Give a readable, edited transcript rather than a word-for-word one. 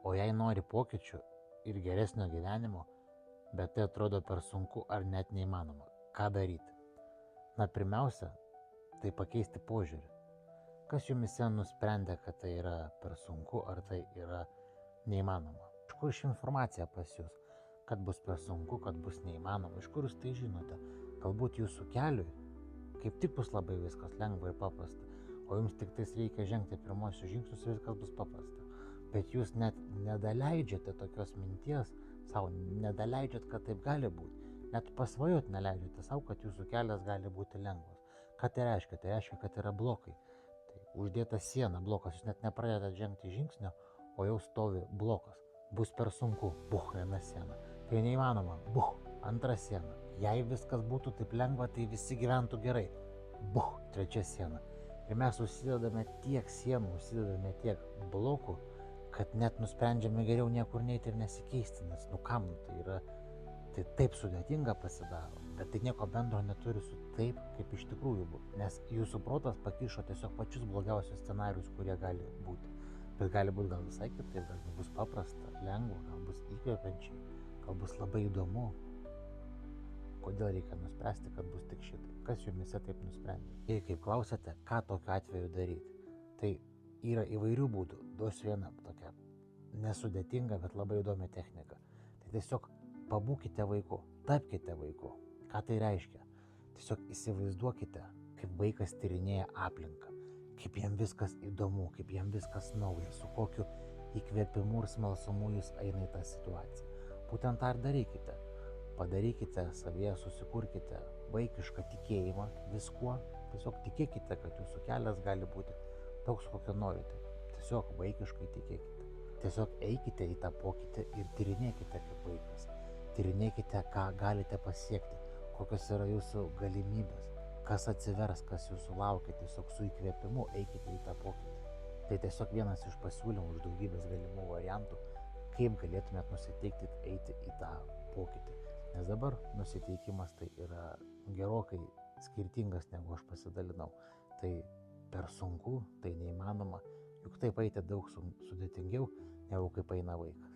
O jei nori pokyčių ir geresnio gyvenimo, bet tai atrodo per sunku ar net neįmanoma, ką daryti? Na, pirmiausia, tai pakeisti požiūrį. Kas jumise nusprendė, kad tai yra per sunku ar tai yra neįmanoma? Iš kur ši informacija pas jūs, kad bus per sunku, kad bus neįmanoma? Iš kur jūs tai žinote? Galbūt jūsų keliui kaip tik bus labai viskas lengva ir paprasta, o jums tik tais reikia žengti pirmosius žingsnius ir viskas bus paprasta. Bet jūs net nedaleidžiate tokios minties savo, nedaleidžiat, kad taip gali būti. Net pasvajot neleidžiate savo, kad jūsų kelias gali būti lengvas. Ką tai reiškia? Tai reiškia, kad yra blokai. Tai uždėta siena, blokas, jūs net nepradedate žengti žingsnio, o jau stovi blokas. Bus per sunku, viena siena. Tai neįmanoma, antra siena. Jei viskas būtų taip lengva, tai visi gyventų gerai. Trečia siena. Ir mes užsidedame tiek sienų, užsidedame tiek blokų, kad net nusprendžiame geriau niekur neiti ir nesikeisti, nes kam tai yra, tai taip sudėtinga pasidaro, bet tai nieko bendro neturi su taip, kaip iš tikrųjų bus, nes jūsų protas pakišo tiesiog pačius blogiausius scenarius, kurie gali būti, bet gali būti gal visai kitaip, gal bus paprasta, lengva, gal bus įkvepiančiai, gal bus labai įdomu. Kodėl reikia nuspręsti, kad bus tik šitai? Kas jumise taip nusprendė? Ir kaip klausėte, ką tokiu atveju daryti? Tai yra įvairių būdų. Duosiu vieną tokią nesudėtingą, bet labai įdomią techniką. Tai tiesiog pabūkite vaiku, tapkite vaiku. Ką tai reiškia? Tiesiog įsivaizduokite, kaip vaikas tyrinėja aplinką, kaip jam viskas įdomu, kaip jam viskas nauja, su kokiu įkvėpimu ir smalsumu jūs eina į tą situaciją. Būtent tą ir darykite. Padarykite savyje, susikurkite vaikišką tikėjimą viskuo. Tiesiog tikėkite, kad jūsų kelias gali būti toks, kokio norite. Tiesiog vaikiškai tikėkite. Tiesiog eikite į tą pokytį ir tyrinėkite kaip vaikas. Tyrinėkite, ką galite pasiekti, kokios yra jūsų galimybės, kas atsivers, kas jūsų laukia. Tiesiog su įkvėpimu eikite į tą pokytį. Tai tiesiog vienas iš pasiūlymų iš daugybės galimų variantų, kaip galėtumėt nusiteikti eiti į tą pokytį. Nes dabar nusiteikimas tai yra gerokai skirtingas, negu aš pasidalinau. Tai per sunku, tai neįmanoma, juk taip eiti daug sudėtingiau, negu kaip eina vaikas.